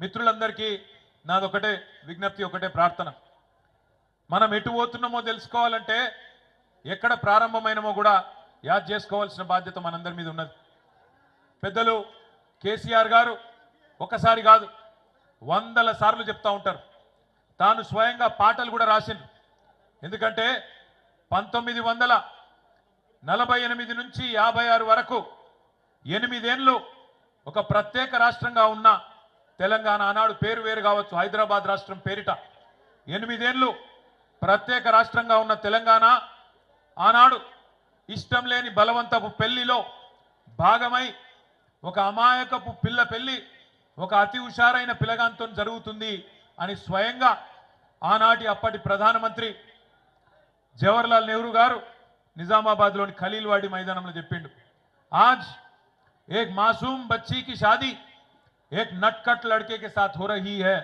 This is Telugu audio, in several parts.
మిత్రులందరికీ నాదొకటే విజ్ఞప్తి, ఒకటే ప్రార్థన. మనం ఎటు పోతున్నామో తెలుసుకోవాలంటే ఎక్కడ ప్రారంభమైనమో కూడా యాద్ చేసుకోవాల్సిన బాధ్యత మనందరి మీద ఉన్నది. పెద్దలు కేసీఆర్ గారు ఒకసారి కాదు 100 సార్లు చెప్తా ఉంటారు. తాను స్వయంగా పాటలు కూడా రాసిండు. ఎందుకంటే 1948 నుంచి 56 వరకు 8 ఏళ్ళు ఒక ప్రత్యేక రాష్ట్రంగా ఉన్న తెలంగాణ, ఆనాడు పేరు వేరు కావచ్చు, హైదరాబాద్ రాష్ట్రం పేరిట 8 ఏళ్ళు ప్రత్యేక రాష్ట్రంగా ఉన్న తెలంగాణ ఆనాడు ఇష్టం లేని బలవంతపు పెళ్లిలో భాగమై ఒక అమాయకపు పిల్ల పెళ్లి ఒక అతి హుషారైన పిల్లగాంతో జరుగుతుంది అని స్వయంగా ఆనాటి అప్పటి ప్రధానమంత్రి జవహర్లాల్ నెహ్రూ గారు నిజామాబాద్లోని ఖలీల్వాడి మైదానంలో చెప్పిండు. आज एक मासूम बच्ची की शादी एक नटखट लड़के के साथ हो रही है.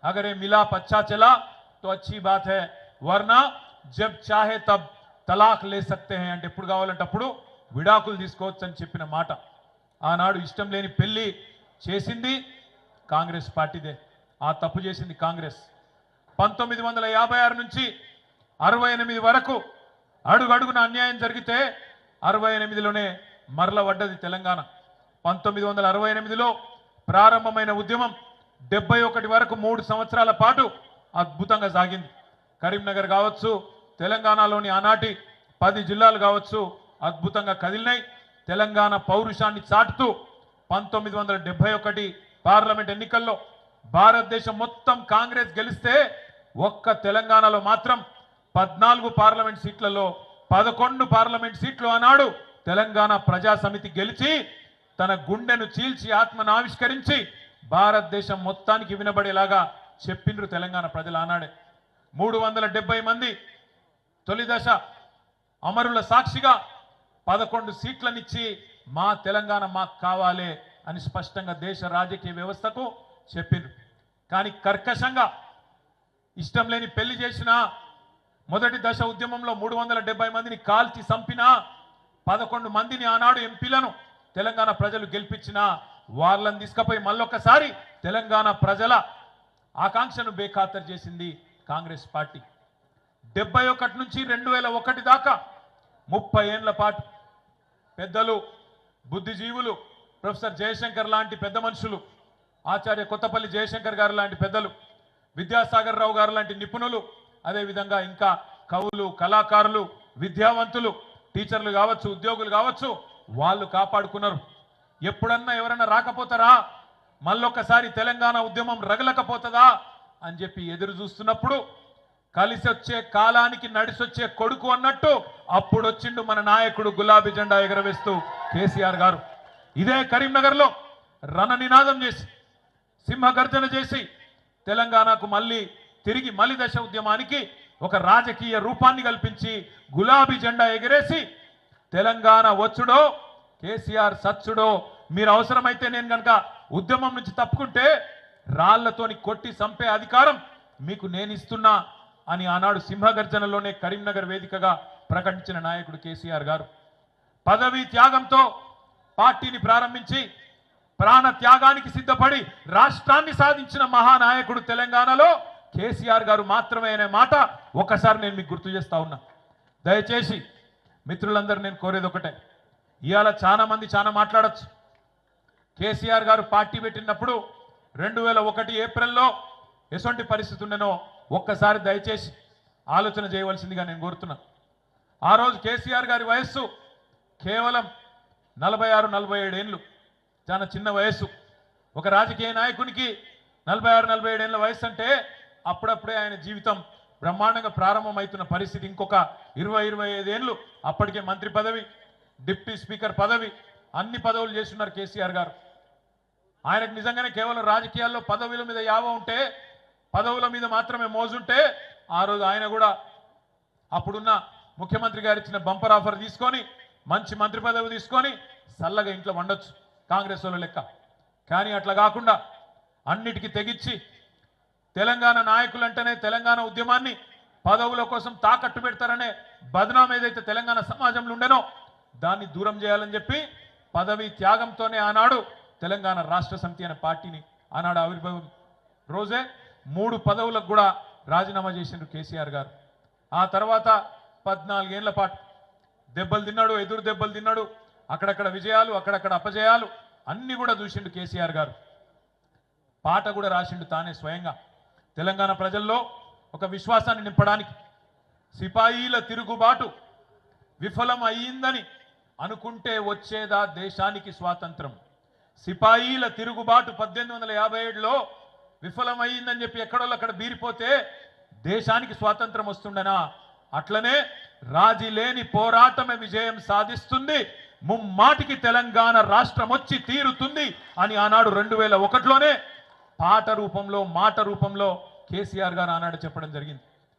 अगर ये मिलाप अच्छा चला तो अच्छी बात है, वरना जब चाहे तब तलाक ले सकते हैं అంటే ఎప్పుడు కావాలంటే అప్పుడు విడాకులు తీసుకోవచ్చు అని చెప్పిన మాట. ఆనాడు ఇష్టం లేని పెళ్లి చేసింది కాంగ్రెస్ పార్టీదే. ఆ తప్పు చేసింది కాంగ్రెస్. 1956 నుంచి 68 వరకు అడుగడుగున అన్యాయం జరిగితే 68లోనే మరల పడ్డది తెలంగాణ. 1968లో ప్రారంభమైన ఉద్యమం 71 వరకు 3 సంవత్సరాల పాటు అద్భుతంగా సాగింది. కరీంనగర్ కావచ్చు, తెలంగాణలోని ఆనాటి 10 జిల్లాలు కావచ్చు, అద్భుతంగా కదిలినాయి. తెలంగాణ పౌరుషాన్ని చాటుతూ 1971 పార్లమెంట్ ఎన్నికల్లో భారతదేశం మొత్తం కాంగ్రెస్ గెలిస్తే ఒక్క తెలంగాణలో మాత్రం 14 పార్లమెంట్ సీట్లలో 11 పార్లమెంట్ సీట్లు ఆనాడు తెలంగాణ ప్రజా సమితి గెలిచి తన గుండెను చీల్చి ఆత్మను ఆవిష్కరించి భారతదేశం మొత్తానికి వినబడేలాగా చెప్పిండ్రు తెలంగాణ ప్రజలు ఆనాడే. 370 మంది తొలి దశ అమరుల సాక్షిగా 11 సీట్లనిచ్చి మా తెలంగాణ మాకు కావాలి అని స్పష్టంగా దేశ రాజకీయ వ్యవస్థకు చెప్పిండ్రు. కానీ కర్కశంగా ఇష్టం లేని పెళ్లి చేసిన మొదటి దశ ఉద్యమంలో 370 మందిని కాల్చి చంపిన 11 మందిని ఆనాడు ఎంపీలను తెలంగాణ ప్రజలు గెలిపించిన వాళ్ళని తీసుకుపోయి మళ్ళొక్కసారి తెలంగాణ ప్రజల ఆకాంక్షను బేఖాతరు చేసింది కాంగ్రెస్ పార్టీ. 71 నుంచి 2001 దాకా 30 ఏళ్ల పాటు పెద్దలు, బుద్ధిజీవులు, ప్రొఫెసర్ జయశంకర్ లాంటి పెద్ద మనుషులు, ఆచార్య కొత్తపల్లి జయశంకర్ గారు లాంటి పెద్దలు, విద్యాసాగర్ రావు గారు లాంటి నిపుణులు, అదేవిధంగా ఇంకా కవులు, కళాకారులు, విద్యావంతులు, టీచర్లు కావచ్చు, ఉద్యోగులు కావచ్చు, వాళ్ళు కాపాడుకున్నారు. ఎప్పుడన్నా ఎవరన్నా రాకపోతారా, మళ్ళొక్కసారి తెలంగాణ ఉద్యమం రగలకపోతుందా అని చెప్పి ఎదురు చూస్తున్నప్పుడు కలిసి వచ్చే కాలానికి నడిసొచ్చే కొడుకు అన్నట్టు అప్పుడు వచ్చిండు మన నాయకుడు గులాబీ జెండా ఎగరవేస్తూ కేసీఆర్ గారు. ఇదే కరీంనగర్లో రణనినాదం చేసి సింహగర్జన చేసి తెలంగాణకు తిరిగి మలి దశ ఉద్యమానికి ఒక రాజకీయ రూపాన్ని కల్పించి గులాబీ జెండా ఎగిరేసి తెలంగాణ వచ్చుడో కేసీఆర్ సచ్చుడో, మీరు అవసరమైతే నేను కనుక ఉద్యమం నుంచి తప్పుకుంటే రాళ్లతోని కొట్టి చంపే అధికారం మీకు నేను ఇస్తున్నా అని ఆనాడు సింహగర్జనలోనే కరీంనగర్ వేదికగా ప్రకటించిన నాయకుడు కేసీఆర్ గారు. పదవీ త్యాగంతో పార్టీని ప్రారంభించి ప్రాణ త్యాగానికి సిద్ధపడి రాష్ట్రాన్ని సాధించిన మహానాయకుడు తెలంగాణలో కేసీఆర్ గారు మాత్రమే అనే మాట ఒకసారి నేను మీకు గుర్తు చేస్తా ఉన్నా. దయచేసి మిత్రులందరూ నేను కోరేది ఒకటే, ఇవాళ చాలా మంది చాలా మాట్లాడచ్చు. కేసీఆర్ గారు పార్టీ పెట్టినప్పుడు 2001 ఏప్రిల్లో ఎటువంటి పరిస్థితి ఉండేనో ఒక్కసారి దయచేసి ఆలోచన చేయవలసిందిగా నేను కోరుతున్నా. ఆ రోజు కేసీఆర్ గారి వయస్సు కేవలం 46-47 ఏళ్ళు, చాలా చిన్న వయస్సు. ఒక రాజకీయ నాయకునికి 46-47 ఏళ్ళ వయసు అంటే అప్పుడప్పుడే ఆయన జీవితం బ్రహ్మాండంగా ప్రారంభమవుతున్న పరిస్థితి. ఇంకొక 20-25 ఏళ్ళు అప్పటికే మంత్రి పదవి, డిప్యూటీ స్పీకర్ పదవి, అన్ని పదవులు చేస్తున్నారు కేసీఆర్ గారు. ఆయనకు నిజంగానే కేవలం రాజకీయాల్లో పదవుల మీద యావ ఉంటే, పదవుల మీద మాత్రమే మోజుంటే ఆ రోజు ఆయన కూడా అప్పుడున్న ముఖ్యమంత్రి గారు ఇచ్చిన బంపర్ ఆఫర్ తీసుకొని మంచి మంత్రి పదవి తీసుకొని చల్లగా ఇంట్లో వండొచ్చు కాంగ్రెస్ వాళ్ళ లెక్క. కానీ అట్లా కాకుండా అన్నిటికీ తెగించి తెలంగాణ నాయకులంటేనే తెలంగాణ ఉద్యమాన్ని పదవుల కోసం తాకట్టు పెడతారనే బదనాం ఏదైతే తెలంగాణ సమాజంలో ఉండేనో దాన్ని దూరం చేయాలని చెప్పి పదవి త్యాగంతోనే ఆనాడు తెలంగాణ రాష్ట్ర సమితి అనే పార్టీని ఆనాడు రోజే 3 పదవులకు కూడా రాజీనామా చేసిండు కేసీఆర్ గారు. ఆ తర్వాత 14 ఏళ్ల పాటు దెబ్బలు తిన్నాడు, ఎదురు దెబ్బలు తిన్నాడు, అక్కడక్కడ విజయాలు, అక్కడక్కడ అపజయాలు అన్ని కూడా చూసిండు కేసీఆర్ గారు. పాట కూడా రాసిండు తానే స్వయంగా. తెలంగాణ ప్రజల్లో ఒక విశ్వాసాన్ని నింపడానికి సిపాయిల తిరుగుబాటు విఫలం అయ్యిందని అనుకుంటే వచ్చేదా దేశానికి స్వాతంత్రం. సిపాయిల తిరుగుబాటు 1857లో విఫలమైందని చెప్పి ఎక్కడోళ్ళు అక్కడ బీరిపోతే దేశానికి స్వాతంత్రం వస్తుండనా? అట్లనే రాజీ లేని పోరాటమే విజయం సాధిస్తుంది, ముమ్మాటికి తెలంగాణ రాష్ట్రం వచ్చి తీరుతుంది అని ఆనాడు 2001లోనే పాట రూపంలో మాట రూపంలో కేసీఆర్ గారు ఆనాడు చెప్పడం జరిగింది.